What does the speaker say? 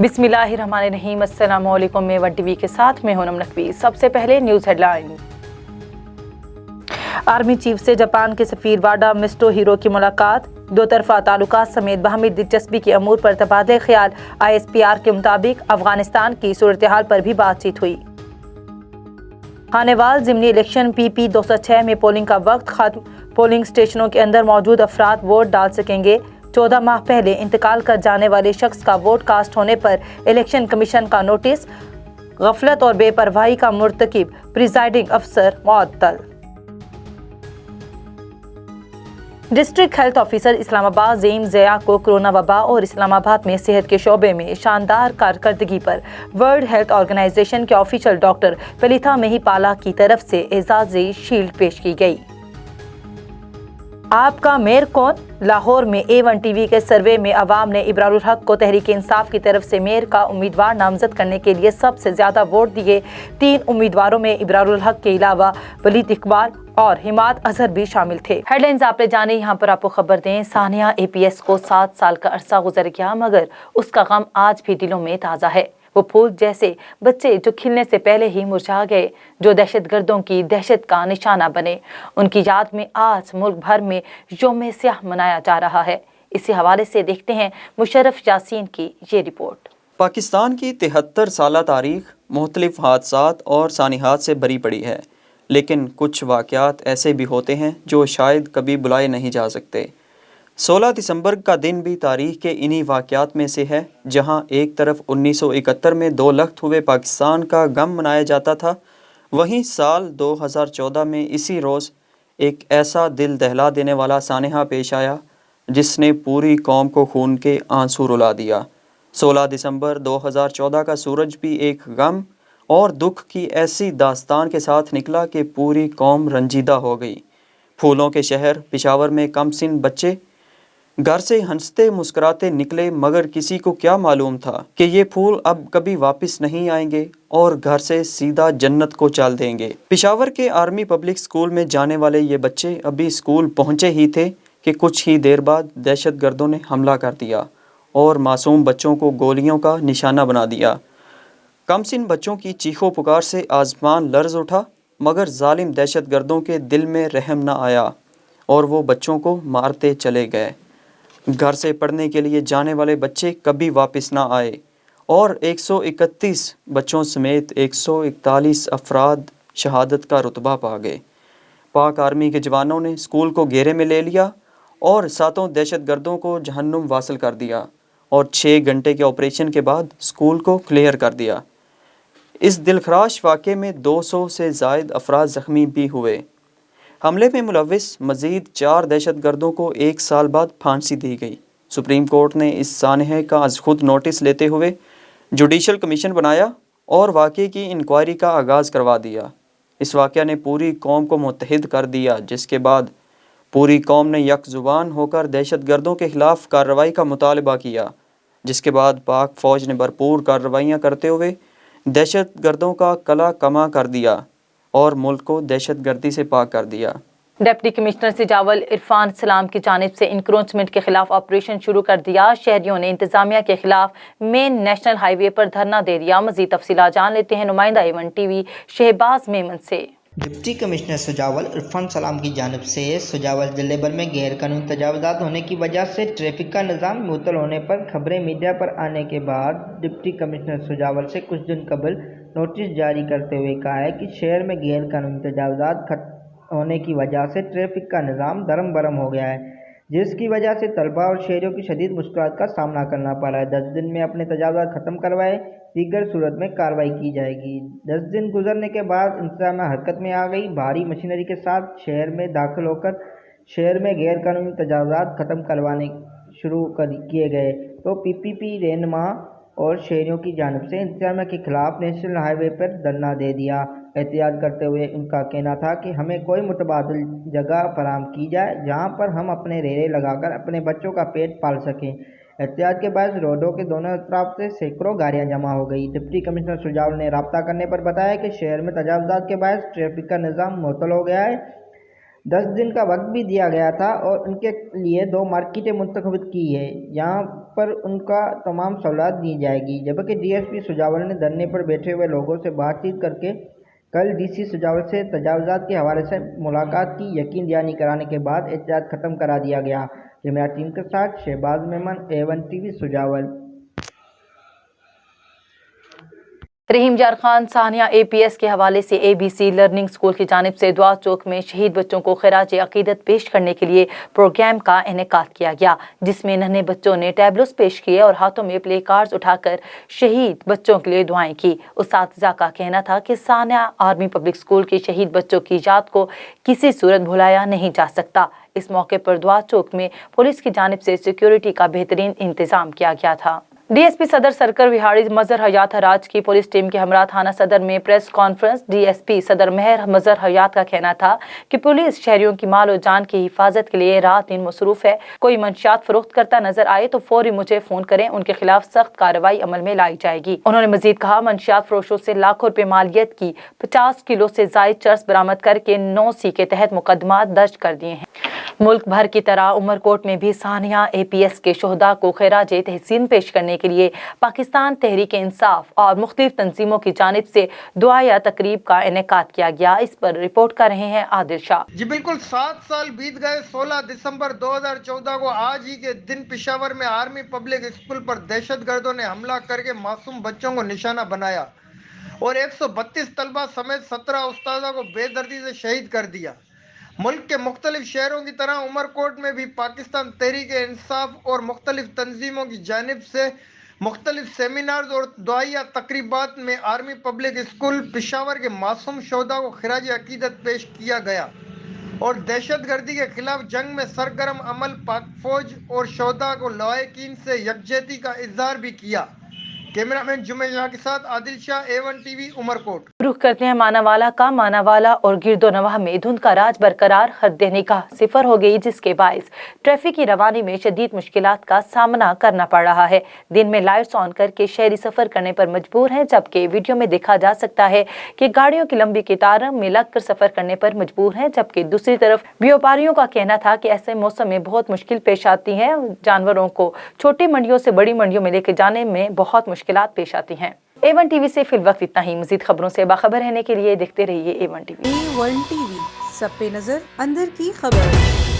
बिस्मिल्लाहिर्रहमानिर्रहीम। अस्सलाम वालेकुम। मैं वन टीवी के साथ में हूं नकवी। सबसे पहले न्यूज़ हेडलाइन। आर्मी चीफ से जापान के सफीर वाडा मिस्टोहिरो की मुलाकात। दो तरफा ताल्लुकात समेत बाहमी दिलचस्पी के अमूर पर तबादले ख्याल। ISPR के मुताबिक अफगानिस्तान की सूरत हाल पर भी बातचीत हुई। खानेवाल ज़िमनी इलेक्शन PP 206 में पोलिंग का वक्त खत्म। पोलिंग स्टेशनों के अंदर मौजूद अफराद वोट डाल सकेंगे। 14 माह पहले इंतकाल कर जाने वाले शख्स का वोट कास्ट होने पर इलेक्शन कमीशन का नोटिस। गफलत और बेपरवाही का मुर्तकिब प्रिजाइडिंग अफसर मुअत्तल। डिस्ट्रिक्ट हेल्थ ऑफिसर इस्लामाबाद ज़ेम ज़िया को कोरोना वबा और इस्लामाबाद में सेहत के शोबे में शानदार कारकर्दगी पर वर्ल्ड हेल्थ ऑर्गेनाइजेशन के ऑफिशियल डॉक्टर फलीथा महिपाला की तरफ से एजाज़ी शील्ड पेश की गई। आपका मेयर कौन? लाहौर में A1 TV के सर्वे में अवाम ने इब्रारुल हक को तहरीक इंसाफ की तरफ से मेयर का उम्मीदवार नामजद करने के लिए सबसे ज्यादा वोट दिए। 3 उम्मीदवारों में इब्रारुल हक के अलावा वलीद इकबाल और हिमाद अजहर भी शामिल थे। हेडलाइंस आपने जाने, यहाँ पर आपको खबर दें। सानिया APS को 7 साल का अरसा गुजर गया, मगर उसका गम आज भी दिलों में ताज़ा है। वो फूल जैसे बच्चे जो खिलने से पहले ही मुरझा गए, जो दहशतगर्दों की दहशत का निशाना बने, उनकी याद में आज मुल्क भर में यौम स्याह मनाया जा रहा है। इसी हवाले से देखते हैं मुशर्रफ यासीन की ये रिपोर्ट। पाकिस्तान की 73 साला तारीख मुख्तलिफ हादसात और सानिहात से भरी पड़ी है, लेकिन कुछ वाक़यात ऐसे भी होते हैं जो शायद कभी बुलाए नहीं जा सकते। 16 दिसंबर का दिन भी तारीख के इन्हीं वाक़यात में से है, जहां एक तरफ 1971 में 2 लख्त हुए पाकिस्तान का गम मनाया जाता था, वहीं साल 2014 में इसी रोज़ एक ऐसा दिल दहला देने वाला सानहा पेश आया जिसने पूरी कौम को खून के आंसू रुला दिया। 16 दिसंबर 2014 का सूरज भी एक गम और दुख की ऐसी दास्तान के साथ निकला कि पूरी कौम रंजीदा हो गई। फूलों के शहर पेशावर में कमसिन बच्चे घर से हंसते मुस्कुराते निकले, मगर किसी को क्या मालूम था कि ये फूल अब कभी वापस नहीं आएंगे और घर से सीधा जन्नत को चल देंगे। पेशावर के आर्मी पब्लिक स्कूल में जाने वाले ये बच्चे अभी स्कूल पहुंचे ही थे कि कुछ ही देर बाद दहशतगर्दों ने हमला कर दिया और मासूम बच्चों को गोलियों का निशाना बना दिया। कमसिन बच्चों की चीखों पुकार से आसमान लर्ज उठा, मगर जालिम दहशतगर्दों के दिल में रहम न आया और वो बच्चों को मारते चले गए। घर से पढ़ने के लिए जाने वाले बच्चे कभी वापस ना आए और 131 बच्चों समेत 141 अफराद शहादत का रुतबा पा गए। पाक आर्मी के जवानों ने स्कूल को घेरे में ले लिया और 7 दहशतगर्दों को जहन्नुम वासिल कर दिया और 6 घंटे के ऑपरेशन के बाद स्कूल को क्लियर कर दिया। इस दिलखराश वाक़े में 200 से ज़ायद अफराद ज़ख्मी भी हुए। हमले में मुलविस मज़ीद 4 दहशतगर्दों को 1 साल बाद फांसी दी गई। सुप्रीम कोर्ट ने इस सानहे का आज खुद नोटिस लेते हुए जुडिशल कमीशन बनाया और वाक़े की इंक्वायरी का आगाज़ करवा दिया। इस वाक़े ने पूरी कौम को मुत्तहिद कर दिया, जिसके बाद पूरी कौम ने यकजुबान होकर दहशतगर्दों के ख़िलाफ़ कार्रवाई का मुतालबा किया, जिसके बाद पाक फ़ौज ने भरपूर कार्रवाइयाँ करते हुए दहशतगर्दों का कला कमा कर दिया और मुल्क को दहशतगर्दी से पाक कर दिया। डिप्टी कमिश्नर सिजावल इरफान सलाम की जानिब से इंक्रोचमेंट के खिलाफ ऑपरेशन शुरू कर दिया। शहरियों ने इंतजामिया के खिलाफ मेन नेशनल हाईवे पर धरना दे दिया। मजीद तफसीलात जान लेते हैं नुमाइंदा A1 TV शहबाज मेमन से। डिप्टी कमिश्नर सुजावल इरफान सलाम की जानिब से सुजावल जिले भर में गैर कानूनी तजावुज़ात होने की वजह से ट्रैफिक का निज़ाम मुअत्तल होने पर खबरें मीडिया पर आने के बाद डिप्टी कमिश्नर सुजावल से कुछ दिन कबल नोटिस जारी करते हुए कहा है कि शहर में गैर कानूनी तजावुज़ात होने की वजह से ट्रैफिक का निज़ाम दरम बरम हो गया है, जिसकी वजह से तलबा और शहरियों की शदीद मुश्किलात का सामना करना पड़ रहा है। 10 दिन में अपने तजावुज़ात ख़त्म करवाए, दीगर सूरत में कार्रवाई की जाएगी। 10 दिन गुजरने के बाद इंतजामिया हरकत में आ गई। भारी मशीनरी के साथ शहर में दाखिल होकर शहर में गैर कानूनी तजावुज़ात ख़त्म करवाने शुरू किए गए तो PPP रहनुमा और शहरियों की जानिब से इंतजामिया के खिलाफ नेशनल हाईवे पर धरना दे दिया। एहतियात करते हुए उनका कहना था कि हमें कोई मुतबादिल जगह फराहम की जाए जहाँ पर हम अपने रेड़े लगाकर अपने बच्चों का पेट पाल सकें। एहतियात के बाद रोडों के दोनों तरफ से सैकड़ों गाड़ियाँ जमा हो गई। डिप्टी कमिश्नर सुजावल ने राब्ता करने पर बताया कि शहर में तजावुज़ात के बाद ट्रैफिक का निज़ाम मुअत्तल हो गया है। 10 दिन का वक्त भी दिया गया था और उनके लिए 2 मार्केटें मुंतखब की है। यहाँ پر ان کا تمام سہولت دی جائے گی، جبکہ ڈی ایس پی سجاول نے دھرنے پر بیٹھے ہوئے لوگوں سے بات چیت کر کے کل ڈی سی سجاول سے تجاوزات کے حوالے سے ملاقات کی یقین دہانی کرانے کے بعد احتجاج ختم کرا دیا گیا۔ کیمرہ ٹیم کے ساتھ Shahbaz Memon, A1 T V Sujawal. Rahim Jar Khan ثانیہ APS کے حوالے سے ABC لرننگ اسکول کی جانب سے دعا چوک میں شہید بچوں کو خراج عقیدت پیش کرنے کے لیے پروگرام کا انعقاد کیا گیا، جس میں ننھے بچوں نے ٹیبلوز پیش کیے اور ہاتھوں میں پلے کارڈز اٹھا کر شہید بچوں کے لیے دعائیں کی۔ اساتذہ کا کہنا تھا کہ ثانیہ آرمی پبلک اسکول کے شہید بچوں کی یاد کو کسی صورت بھلایا نہیں جا سکتا۔ اس موقع پر دعا چوک میں پولیس کی جانب سے سیکیورٹی کا بہترین انتظام کیا گیا تھا۔ ڈی ایس پی صدر سرکر وہاڑی مظہر حیات حراج کی پولیس ٹیم کے ہمراہ تھانہ صدر میں press conference. D S P صدر مہر مظہر حیات کا کہنا تھا کہ پولیس شہریوں کی مال و جان کی حفاظت کے لیے رات دن مصروف ہے، کوئی منشیات فروخت کرتا نظر آئے تو فوری مجھے فون کریں، ان کے خلاف سخت کارروائی عمل میں لائی جائے گی۔ انہوں نے مزید کہا منشیات فروشوں سے لاکھوں روپے مالیت کی 50 کلو سے زائد چرس برآمد کر کے 9C کے تحت مقدمات درج کر دیے ہیں۔ ملک بھر کی طرح عمرکوٹ میں بھی ثانیہ APS کے شہداء کو خراج تحسین پیش کرنے کے لیے پاکستان تحریک انصاف اور مختلف تنظیموں کی جانب سے دعائیہ تقریب کا انعقاد کیا گیا۔ اس پر رپورٹ کر رہے ہیں عادل شاہ۔ جی بالکل 7 سال بیت گئے۔ 16 دسمبر 2014 کو آج ہی کے دن پشاور میں آرمی پبلک اسکول پر دہشت گردوں نے حملہ کر کے معصوم بچوں کو نشانہ بنایا اور 132 طلبہ سمیت 17 استاذہ کو بے دردی سے شہید کر دیا۔ ملک کے مختلف شہروں کی طرح عمرکوٹ میں بھی پاکستان تحریک انصاف اور مختلف تنظیموں کی جانب سے مختلف سیمینارز اور دعائیہ تقریبات میں آرمی پبلک اسکول پشاور کے معصوم شہداء کو خراج عقیدت پیش کیا گیا اور دہشت گردی کے خلاف جنگ میں سرگرم عمل پاک فوج اور شہداء کو لواحقین سے یکجہتی کا اظہار بھی کیا۔ کیمرہ مین جمعہ شاہ کے ساتھ عادل شاہ، A1 ٹی وی، عمرکوٹ۔ رخ کرتے ہیں ماناوالا کا۔ ماناوالا اور گرد و نواح میں دھند کا راج برقرار، حد نگاہ صفر ہو گئی، جس کے باعث ٹریفک کی روانی میں شدید مشکلات کا سامنا کرنا پڑ رہا ہے۔ دن میں لائٹس آن کر کے شہری سفر کرنے پر مجبور ہیں، جبکہ ویڈیو میں دیکھا جا سکتا ہے کہ گاڑیوں کی لمبی قطار میں لگ کر سفر کرنے پر مجبور ہیں، جبکہ دوسری طرف بیوپاریوں کا کہنا تھا کہ ایسے موسم میں بہت مشکل پیش آتی ہے، جانوروں کو چھوٹی منڈیوں سے بڑی منڈیوں میں لے کے جانے میں بہت مشکلات پیش آتی ہیں۔ A1 ٹی وی سے فی الوقت اتنا ہی۔ مزید خبروں سے باخبر رہنے کے لیے دیکھتے رہیے A1 ٹی وی۔ A1 ٹی وی، سب پہ نظر، اندر کی خبر۔